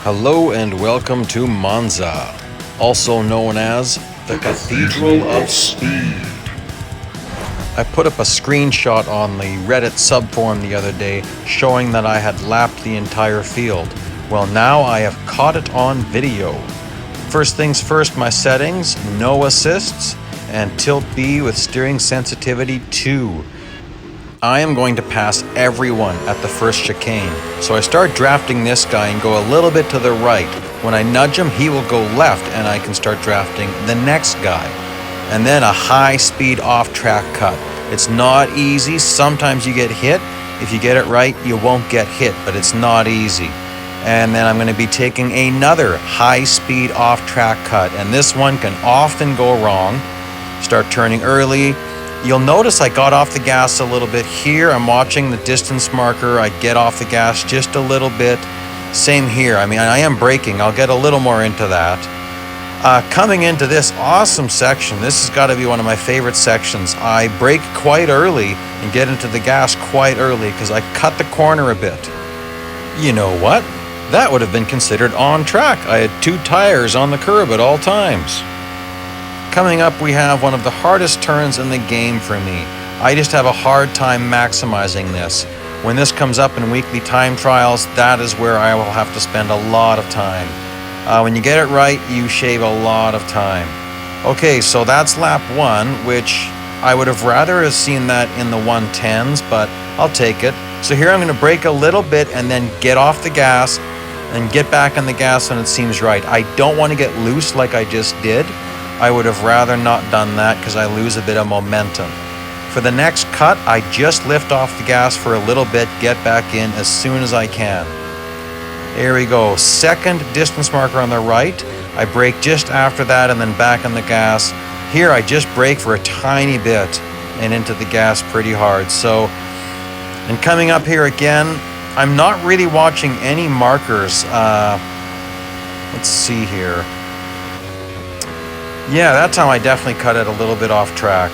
Hello and welcome to Monza, also known as the Cathedral of Speed. I put up a screenshot on the Reddit subforum the other day showing that I had lapped the entire field. Well, now I have caught it on video. First things first, my settings, no assists, and tilt B with steering sensitivity 2. I am going to pass everyone at the first chicane. So I start drafting this guy and go a little bit to the right. When I nudge him, he will go left and I can start drafting the next guy. And then a high-speed off-track cut. It's not easy. Sometimes you get hit. If you get it right, you won't get hit, but it's not easy. And then I'm going to be taking another high-speed off-track cut. And this one can often go wrong. Start turning early. You'll notice I got off the gas a little bit here. I'm watching the distance marker. I get off the gas just a little bit. Same here. I mean, I am braking. I'll get a little more into that. Coming into this awesome section, this has got to be one of my favorite sections. I brake quite early and get into the gas quite early because I cut the corner a bit. You know what? That would have been considered on track. I had 2 tires on the curb at all times. Coming up, we have one of the hardest turns in the game for me. I just have a hard time maximizing this. When this comes up in weekly time trials, that is where I will have to spend a lot of time. When you get it right, you shave a lot of time. Okay, so that's lap 1, which I would have rather have seen that in the 110s, but I'll take it. So here I'm going to brake a little bit and then get off the gas and get back on the gas when it seems right. I don't want to get loose like I just did. I would have rather not done that because I lose a bit of momentum. For the next cut, I just lift off the gas for a little bit, get back in as soon as I can. There we go. Second distance marker on the right. I brake just after that and then back on the gas. Here I just brake for a tiny bit and into the gas pretty hard. So, and coming up here again, I'm not really watching any markers. Let's see here. Yeah, that time I definitely cut it a little bit off track.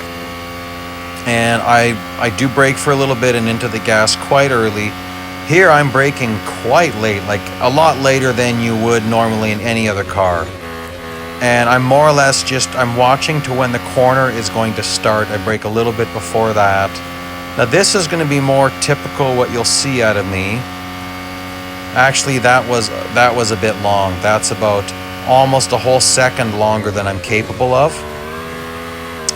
And I do brake for a little bit and into the gas quite early. Here I'm braking quite late, like a lot later than you would normally in any other car. And I'm more or less I'm watching to when the corner is going to start. I brake a little bit before that. Now this is going to be more typical what you'll see out of me. Actually, that was a bit long. That's about almost a whole second longer than I'm capable of.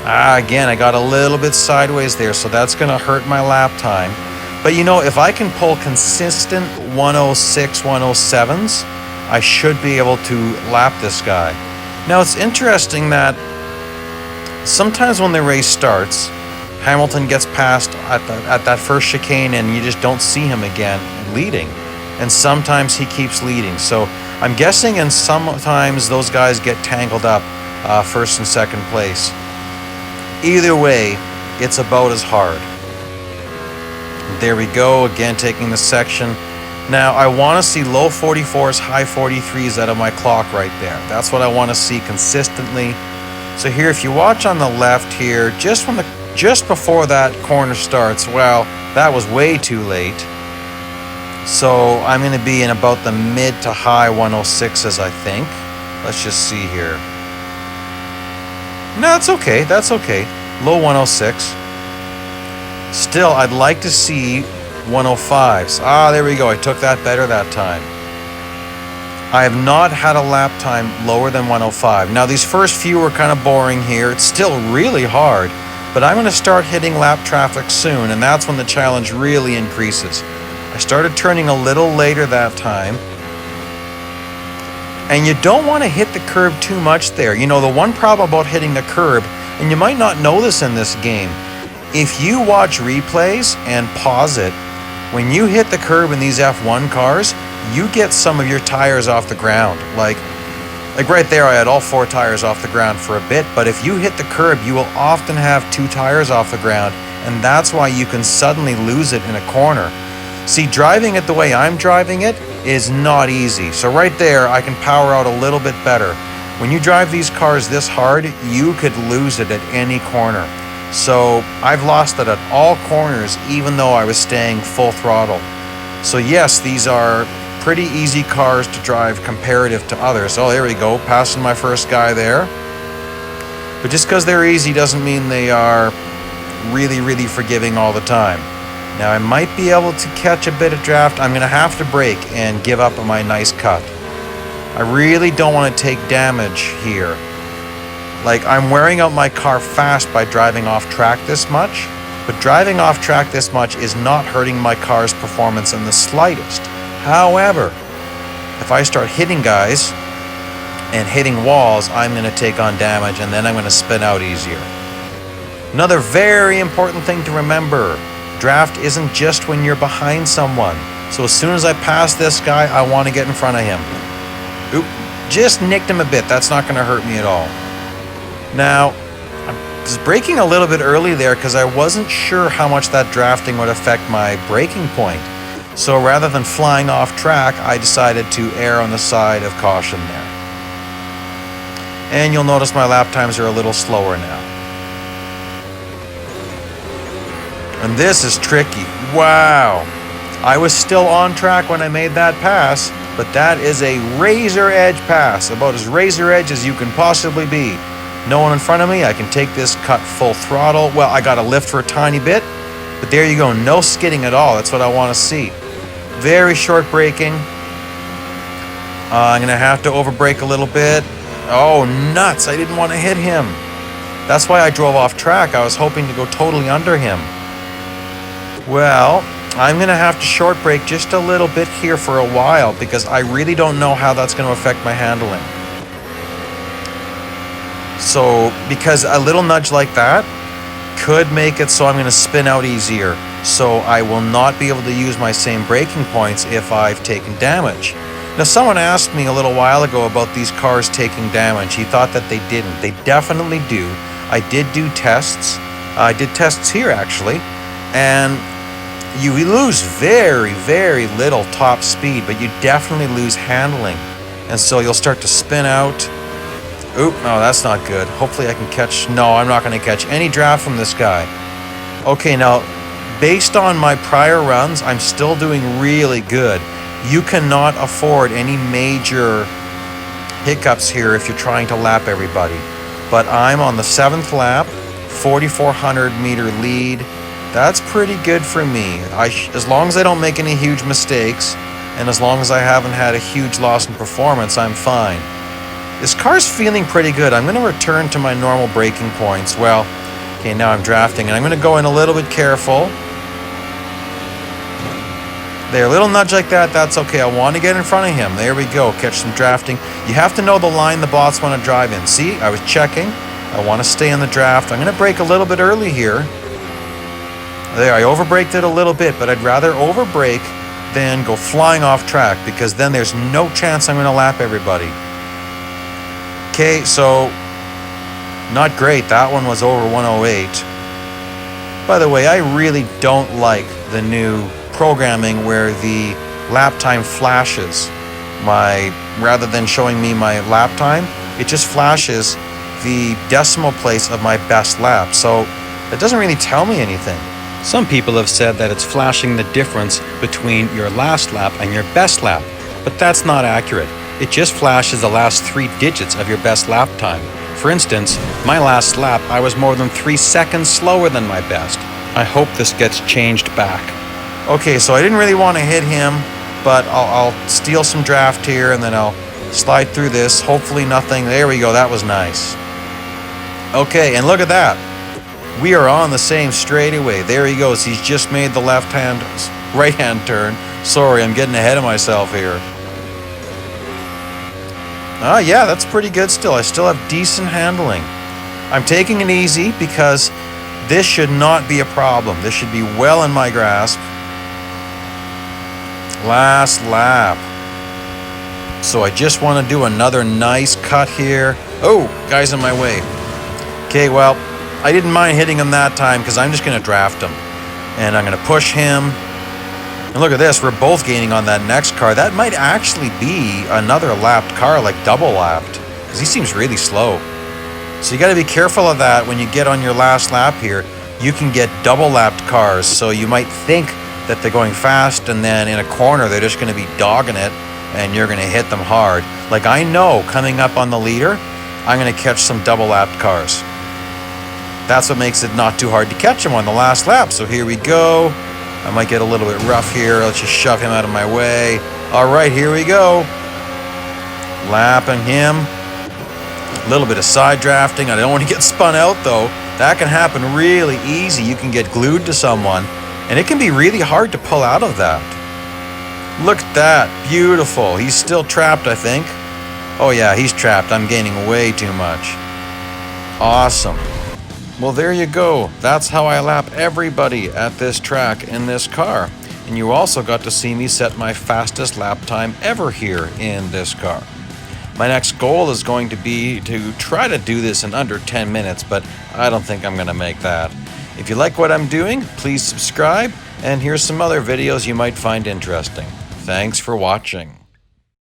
Again, I got a little bit sideways there, so that's going to hurt my lap time. But you know, if I can pull consistent 106, 107s, I should be able to lap this guy. Now, it's interesting that sometimes when the race starts, Hamilton gets past at that first chicane and you just don't see him again leading. And sometimes he keeps leading. So I'm guessing, and sometimes those guys get tangled up first and second place. Either way, it's about as hard. There we go, again taking the section. Now I want to see low 44s, high 43s out of my clock right there. That's what I want to see consistently. So here, if you watch on the left here, just before that corner starts, well, that was way too late. So I'm going to be in about the mid to high 106s, I think. Let's just see here. No, that's okay. That's okay. Low 106. Still, I'd like to see 105s. There we go. I took that better that time. I have not had a lap time lower than 105. Now, these first few were kind of boring here. It's still really hard, but I'm going to start hitting lap traffic soon, and that's when the challenge really increases. I started turning a little later that time. And you don't want to hit the curb too much there. You know, the one problem about hitting the curb, and you might not know this in this game, if you watch replays and pause it, when you hit the curb in these F1 cars, you get some of your tires off the ground. Like right there, I had all 4 tires off the ground for a bit, but if you hit the curb, you will often have 2 tires off the ground, and that's why you can suddenly lose it in a corner. See, driving it the way I'm driving it is not easy. So right there, I can power out a little bit better. When you drive these cars this hard, you could lose it at any corner. So I've lost it at all corners, even though I was staying full throttle. So yes, these are pretty easy cars to drive comparative to others. Oh, there we go, passing my first guy there. But just because they're easy doesn't mean they are really, really forgiving all the time. Now, I might be able to catch a bit of draft. I'm going to have to brake and give up on my nice cut. I really don't want to take damage here. Like, I'm wearing out my car fast by driving off track this much, but driving off track this much is not hurting my car's performance in the slightest. However, if I start hitting guys and hitting walls, I'm going to take on damage, and then I'm going to spin out easier. Another very important thing to remember, draft isn't just when you're behind someone. So as soon as I pass this guy, I want to get in front of him. Oop, just nicked him a bit. That's not going to hurt me at all. Now, I was braking a little bit early there because I wasn't sure how much that drafting would affect my braking point. So rather than flying off track, I decided to err on the side of caution there. And you'll notice my lap times are a little slower now. And this is tricky. Wow. I was still on track when I made that pass, but that is a razor edge pass, about as razor edge as you can possibly be. No one in front of me, I can take this cut full throttle. Well, I got to lift for a tiny bit, but there you go, no skidding at all. That's what I want to see. Very short braking. I'm going to have to overbrake a little bit. Oh, nuts, I didn't want to hit him. That's why I drove off track. I was hoping to go totally under him. Well, I'm going to have to short brake just a little bit here for a while because I really don't know how that's going to affect my handling. So, because a little nudge like that could make it so I'm going to spin out easier. So I will not be able to use my same braking points if I've taken damage. Now, someone asked me a little while ago about these cars taking damage. He thought that they didn't. They definitely do. I did do tests. I did tests here, actually. And you lose very, very little top speed, but you definitely lose handling. And so you'll start to spin out. Oop, no, that's not good. Hopefully I can catch... No, I'm not going to catch any draft from this guy. Okay, now, based on my prior runs, I'm still doing really good. You cannot afford any major hiccups here if you're trying to lap everybody. But I'm on the 7th lap, 4,400 meter lead. That's pretty good for me. As long as I don't make any huge mistakes, and as long as I haven't had a huge loss in performance, I'm fine. This car's feeling pretty good. I'm going to return to my normal braking points. Well, okay, now I'm drafting, and I'm going to go in a little bit careful. There, a little nudge like that, that's okay. I want to get in front of him. There we go, catch some drafting. You have to know the line the bots want to drive in. See, I was checking. I want to stay in the draft. I'm going to brake a little bit early here. There, I overbraked it a little bit, but I'd rather overbrake than go flying off track because then there's no chance I'm going to lap everybody. Okay, so not great. That one was over 108. By the way, I really don't like the new programming where the lap time flashes. Rather than showing me my lap time, it just flashes the decimal place of my best lap. So it doesn't really tell me anything. Some people have said that it's flashing the difference between your last lap and your best lap, but that's not accurate. It just flashes the last 3 digits of your best lap time. For instance, my last lap, I was more than 3 seconds slower than my best. I hope this gets changed back. Okay, so I didn't really want to hit him, but I'll steal some draft here and then I'll slide through this. Hopefully nothing. There we go, that was nice. Okay, and look at that. We are on the same straightaway. There he goes. He's just made the right-hand turn. Sorry, I'm getting ahead of myself here. Yeah, that's pretty good still. I still have decent handling. I'm taking it easy because this should not be a problem. This should be well in my grasp. Last lap. So I just want to do another nice cut here. Oh, guy's in my way. Okay, well, I didn't mind hitting him that time because I'm just going to draft him. And I'm going to push him. And look at this, we're both gaining on that next car. That might actually be another lapped car, like double lapped, because he seems really slow. So you got to be careful of that when you get on your last lap here. You can get double lapped cars, so you might think that they're going fast, and then in a corner they're just going to be dogging it, and you're going to hit them hard. Like, I know coming up on the leader, I'm going to catch some double-lapped cars. That's what makes it not too hard to catch him on the last lap. So here we go. I might get a little bit rough here. Let's just shove him out of my way. All right, here we go. Lapping him. A little bit of side drafting. I don't want to get spun out, though. That can happen really easy. You can get glued to someone, and it can be really hard to pull out of that. Look at that. Beautiful. He's still trapped, I think. Oh, yeah, he's trapped. I'm gaining way too much. Awesome. Well, there you go. That's how I lap everybody at this track in this car. And you also got to see me set my fastest lap time ever here in this car. My next goal is going to be to try to do this in under 10 minutes, but I don't think I'm going to make that. If you like what I'm doing, please subscribe, and here's some other videos you might find interesting. Thanks for watching.